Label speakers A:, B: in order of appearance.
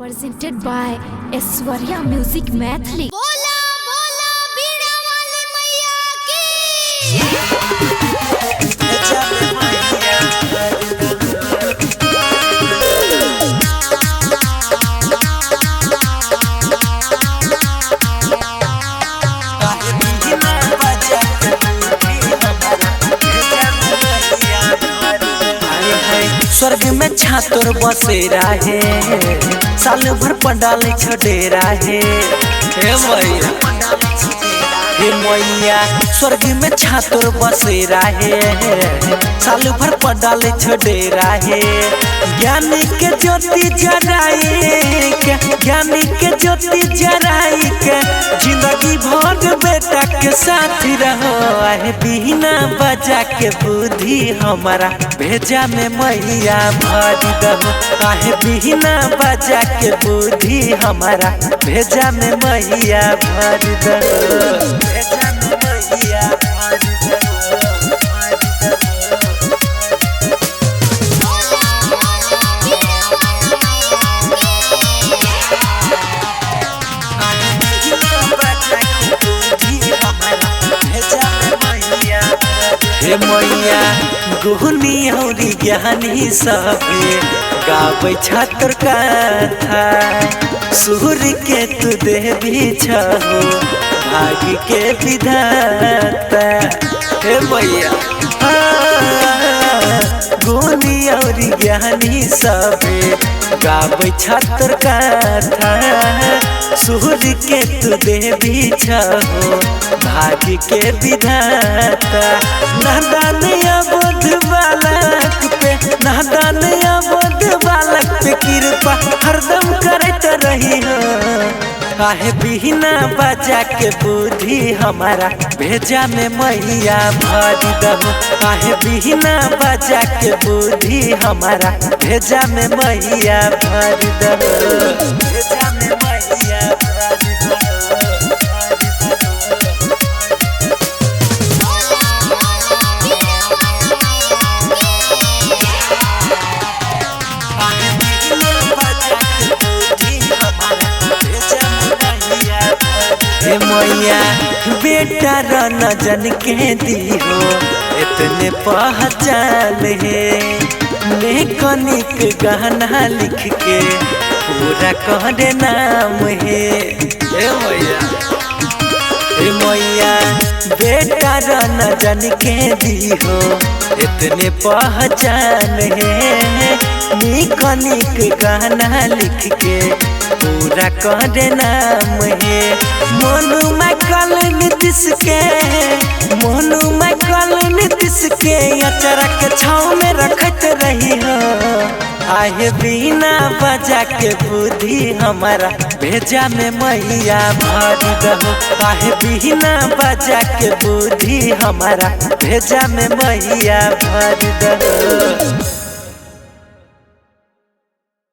A: Presented by Aishwarya Music Mathli.
B: बोला बोला बीड़ा वाली मैया की
C: स्वर्ग में छातर बसेरा है, साल भर पंडाल छडेरा है। हे मैया स्वर्ग में छातर बसेरा है, साल भर पंडाल छडेरा है। ज्ञानी के ज्योति जराई के, ज्ञानी के ज्योति जराई के, जिंदगी भर बेटा के साथ रहो। आहे बिना बजा के बुद्धि हमारा भेजा में मैया भरी दहो। आहे बिना बजा के बुद्धि हमारा भेजा में मैया भरी दहो। भेजा में मैया भरी दहो। हे मैया गुहनी औरी ज्ञानी सबे गावे छात्र कथा। सूर्य के तू देवी छहो, भाग्य के विधाता। हे मैया गुहनी औरी ज्ञानी सबे गावे छात्र कथा। सूर्य के तू देवी छहो, भाग्य के विधाता। नादानिया बोध बालक पे, नादानिया बोध बालक पे कृपा हरदम करत रही हो। काहे बिना बजा के बुद्धि हमारा भेजा में मैया भरी दहो। काहे बिना बजा के बुद्धि हमारा भेजा में मैया भरी दहो। भेजा में मैया भरी दहो। हे मैया बेटा न जन के दियो, इतने पहचान है। निक गाना लिख के पूरा करे नाम है। हे मैया बेटा न जन के दियो, इतने पहचान है। निक गाना लिख के पूरा करे नाम है। मोनू माइकल नीतीश के, मोनू माइकल नीतीश के अचरा के छाँव में रखत रही हो। आहे बिना बजा के बुद्धि हमारा भेजा में मैया भरी दहो। आहे बिना बजा के बुद्धि हमारा भेजा में मैया भरी दहो।